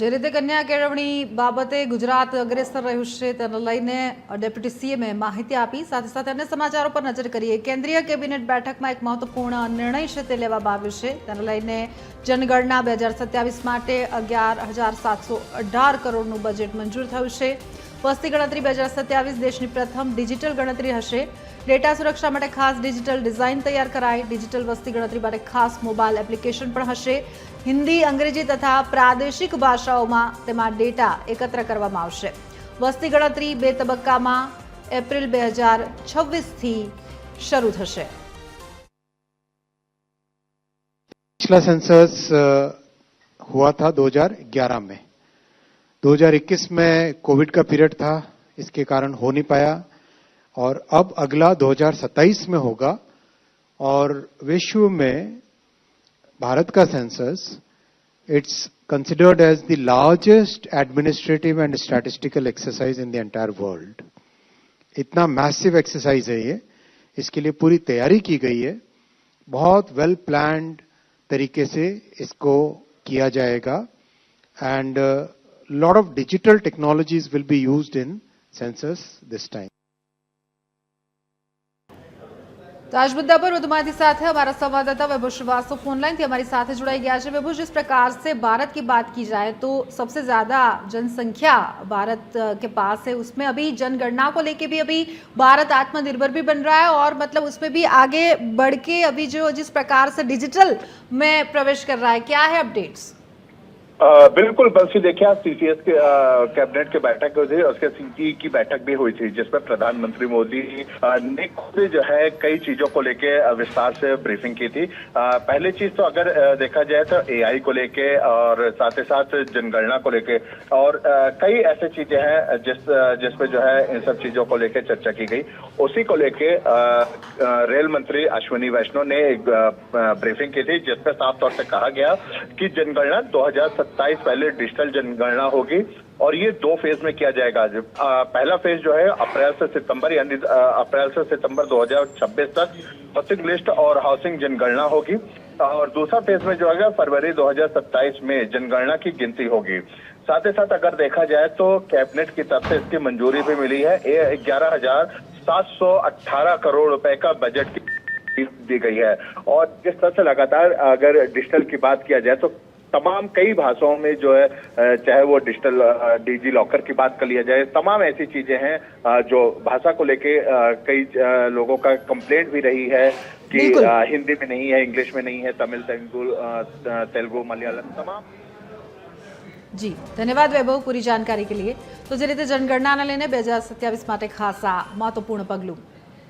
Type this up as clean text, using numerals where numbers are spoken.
જે રીતે કન્યા કેળવણી બાબતે ગુજરાત અગ્રેસર રહ્યું છે તેને લઈને ડેપ્યુટી સીએમએ માહિતી આપી. સાથે સાથે અન્ય સમાચારો પર નજર કરીએ. કેન્દ્રીય કેબિનેટ બેઠકમાં એક મહત્વપૂર્ણ નિર્ણય છે તે લેવામાં આવ્યો છે. તેને લઈને જનગણના 2027 માટે 11,718 કરોડનું બજેટ મંજૂર થયું છે. વસ્તી ગણતરી 2027 દેશની પ્રથમ ડિજિટલ ગણતરી હશે. ડેટા સુરક્ષા માટે ખાસ ડિજિટલ ડિઝાઇન તૈયાર કરાઈ. ડિજિટલ વસ્તી ગણતરી માટે ખાસ મોબાઈલ એપ્લિકેશન પણ હશે. हिंदी, अंग्रेजी तथा प्रादेशिक भाषाओं में तेमां डेटा एकत्र करवामां आवशे. वस्ती गणतरी 2 तबक्कामां एप्रिल 2026 थी शरू थशे. पिछला सेंसस हुआ था 2011 में. 2021 में कोविड का पीरियड था, इसके कारण हो नहीं पाया और अब अगला 2027 में होगा. और विश्व में भारत का census it's considered as the largest administrative and statistical exercise in the entire world. इतना मैसिव एक्सरसाइज है ये. इसके लिए पूरी तैयारी की गई है. बहुत वेल प्लान्ड तरीके से इसको किया जाएगा and lot of digital technologies will be used in census this time. तो आज मुद्दा पर વધુ માહિતી સાથે हमारा संवाददाता वैभव श्रीवास्तव फोन लाइन थी हमारी साथ जुड़ाई गया है. वैभव, जिस प्रकार से भारत की बात की जाए तो सबसे ज्यादा जनसंख्या भारत के पास है, उसमें अभी जनगणना को लेके भी अभी भारत आत्मनिर्भर भी बन रहा है और मतलब उसमें भी आगे बढ़ के अभी जो जिस प्रकार से डिजिटल में प्रवेश कर रहा है, क्या है अपडेट्स? बिल्कुल बंसी, देखिए आज सीसीएस के कैबिनेट की बैठक हुई थी, उसके सीटी की बैठक भी हुई थी जिसमें प्रधानमंत्री मोदी ने खुद जो है कई चीजों को लेके विस्तार से ब्रीफिंग की थी. पहली चीज तो अगर देखा जाए तो एआई को लेके और साथ ही साथ जनगणना को लेके और कई ऐसी चीजें हैं जिसपे जो है इन सब चीजों को लेके चर्चा की गई. उसी को लेके रेल मंत्री अश्विनी वैष्णव ने एक ब्रीफिंग की थी जिसपे साफ तौर से कहा गया कि जनगणना 2027 पहले डिजिटल जनगणना होगी और ये 2 फेज में किया जाएगा. पहला फेज जो है अप्रैल से सितंबर यानी अप्रैल से सितंबर 2026 तक हाउसिंग लिस्ट और हाउसिंग जनगणना होगी और दूसरा फेज में जो है फरवरी 2027 में जनगणना की गिनती होगी. साथ ही साथ अगर देखा जाए तो कैबिनेट की तरफ से इसकी मंजूरी भी मिली है. 11,718 करोड़ रुपए का बजट दी गई है और जिस तरह से लगातार अगर डिजिटल की बात किया जाए तो तमाम कई भाषाओं में जो है, चाहे वो डिजिटल डिजी लॉकर की बात कर लिया जाए, तमाम ऐसी चीजें हैं जो भाषा को लेके कई लोगों का कंप्लेंट भी रही है कि हिंदी में नहीं है, इंग्लिश में नहीं है, तमिल, तेलुगु, मलयालम तमाम. जी धन्यवाद वैभव पूरी जानकारी के लिए. तो જે રીતે જનગણનાને લઈને 2027 માટે ખાસ આ મહત્વપૂર્ણ પગલું